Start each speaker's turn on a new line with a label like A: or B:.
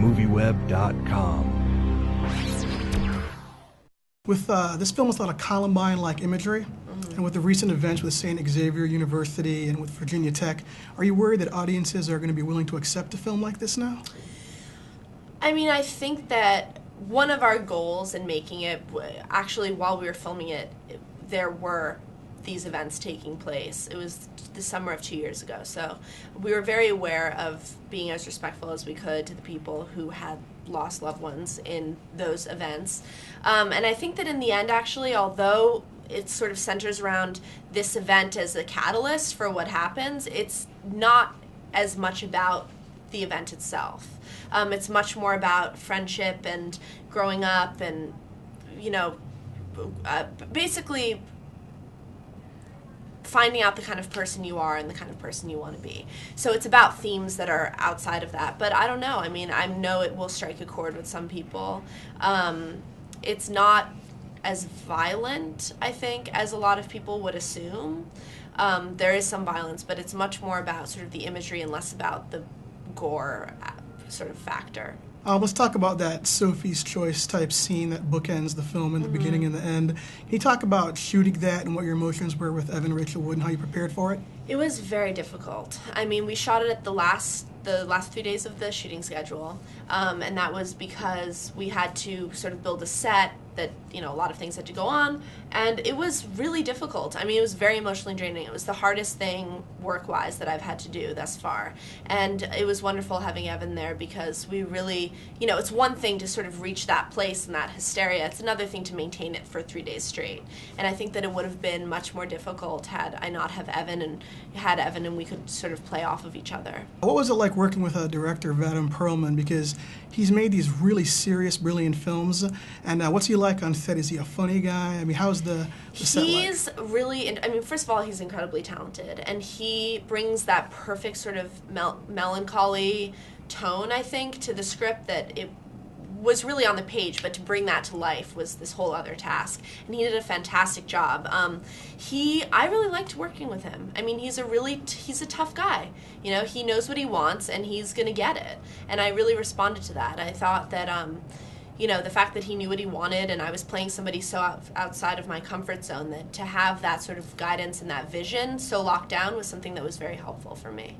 A: movieweb.com.
B: With this film has a lot of Columbine-like imagery, and with the recent events with St. Xavier University and with Virginia Tech, are you worried that audiences are going to be willing to accept a film like this now?
C: I mean, I think that one of our goals in making it, actually while we were filming it, there were these events taking place. It was the summer of 2 years ago, so we were very aware of being as respectful as we could to the people who had lost loved ones in those events. And I think that in the end, actually, although it sort of centers around this event as a catalyst for what happens, it's not as much about the event itself. It's much more about friendship and growing up and, basically finding out the kind of person you are and the kind of person you want to be. So it's about themes that are outside of that. But I don't know. I mean, I know it will strike a chord with some people. It's not as violent, I think, as a lot of people would assume. There is some violence, but it's much more about sort of the imagery and less about the gore sort of factor.
B: Let's talk about that Sophie's Choice type scene that bookends the film in the beginning and the end. Can you talk about shooting that and what your emotions were with Evan Rachel Wood and how you prepared for it?
C: It was very difficult. I mean, we shot it at the last 3 days of the shooting schedule, and that was because we had to sort of build a set that, a lot of things had to go on, and it was really difficult. I mean, it was very emotionally draining. It was the hardest thing work-wise that I've had to do thus far, and it was wonderful having Evan there because we really, it's one thing to sort of reach that place and that hysteria. It's another thing to maintain it for 3 days straight, and I think that it would have been much more difficult had I not have Evan and we could sort of play off of each other.
B: What was it like working with director Vadim Perlman, because he's made these really serious, brilliant films, and what's he like on set? Is he a funny guy? I mean, how's the set like?
C: He's really, first of all, he's incredibly talented, and he brings that perfect sort of melancholy tone, I think, to the script that it was really on the page, but to bring that to life was this whole other task, and he did a fantastic job. I really liked working with him. I mean, he's a tough guy. He knows what he wants, and he's gonna get it, and I really responded to that. I thought that, the fact that he knew what he wanted, and I was playing somebody so outside of my comfort zone, that to have that sort of guidance and that vision so locked down was something that was very helpful for me.